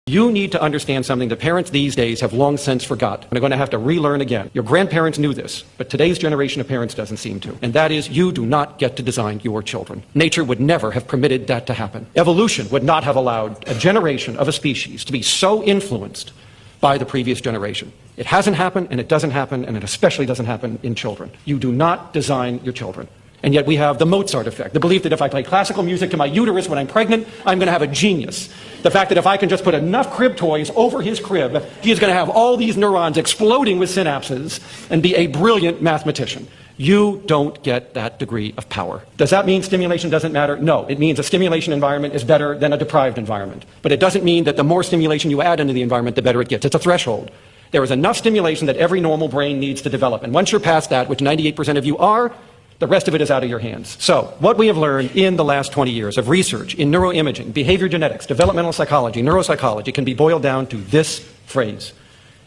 You need to understand something that parents these days have long since forgot and are going to have to relearn again. Your grandparents knew this, but today's generation of parents doesn't seem to. And that is, you do not get to design your children. Nature would never have permitted that to happen. Evolution would not have allowed a generation of a species to be so influenced by the previous generation. It hasn't happened, and it doesn't happen, and it especially doesn't happen in children. You do not design your children. And yet we have the Mozart effect, the belief that if I play classical music to my uterus when I'm pregnant, I'm going to have a genius. The fact that if I can just put enough crib toys over his crib, he is going to have all these neurons exploding with synapses and be a brilliant mathematician. You don't get that degree of power. Does that mean stimulation doesn't matter? No. It means a stimulation environment is better than a deprived environment. But it doesn't mean that the more stimulation you add into the environment, the better it gets. It's a threshold. There is enough stimulation that every normal brain needs to develop. And once you're past that, which 98% of you are, the rest of it is out of your hands. So, what we have learned in the last 20 years of research in neuroimaging, behavior genetics, developmental psychology, neuropsychology can be boiled down to this phrase.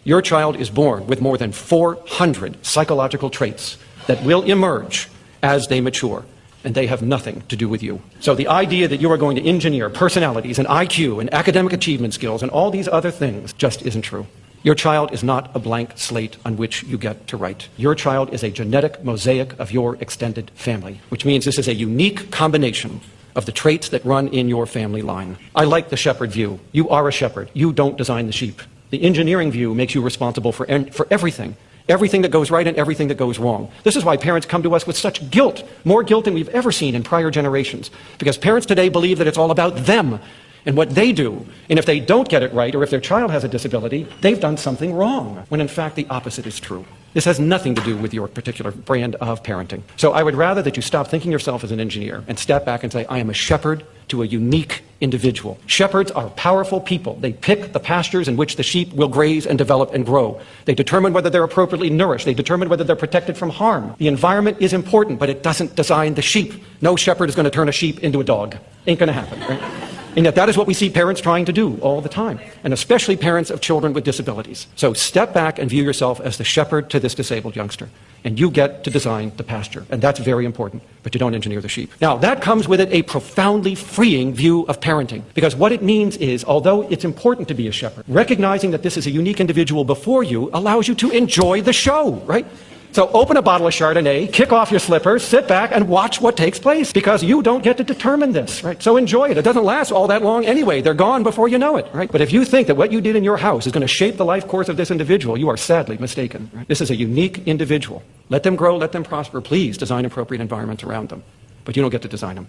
Your child is born with more than 400 psychological traits that will emerge as they mature, and they have nothing to do with you. So the idea that you are going to engineer personalities and IQ and academic achievement skills and all these other things just isn't true. Your child is not a blank slate on which you get to write. Your child is a genetic mosaic of your extended family, which means this is a unique combination of the traits that run in your family line. I like the shepherd view. You are a shepherd. You don't design the sheep. The engineering view makes you responsible for everything. Everything that goes right and everything that goes wrong. This is why parents come to us with such guilt, more guilt than we've ever seen in prior generations. Because parents today believe that it's all about them and what they do. And if they don't get it right, or if their child has a disability, they've done something wrong, when in fact the opposite is true. This has nothing to do with your particular brand of parenting. So I would rather that you stop thinking yourself as an engineer and step back and say, I am a shepherd to a unique individual. Shepherds are powerful people. They pick the pastures in which the sheep will graze and develop and grow. They determine whether they're appropriately nourished. They determine whether they're protected from harm. The environment is important, but it doesn't design the sheep. No shepherd is going to turn a sheep into a dog. Ain't going to happen, right? And yet that is what we see parents trying to do all the time, and especially parents of children with disabilities. So step back and view yourself as the shepherd to this disabled youngster, and you get to design the pasture, and that's very important, but you don't engineer the sheep. Now, that comes with it a profoundly freeing view of parenting, because what it means is, although it's important to be a shepherd, recognizing that this is a unique individual before you allows you to enjoy the show, right? So open a bottle of Chardonnay, kick off your slippers, sit back and watch what takes place, because you don't get to determine this, right? So enjoy it. It doesn't last all that long anyway. They're gone before you know it, right? But if you think that what you did in your house is going to shape the life course of this individual, you are sadly mistaken, right? This is a unique individual. Let them grow, let them prosper. Please design appropriate environments around them, but you don't get to design them.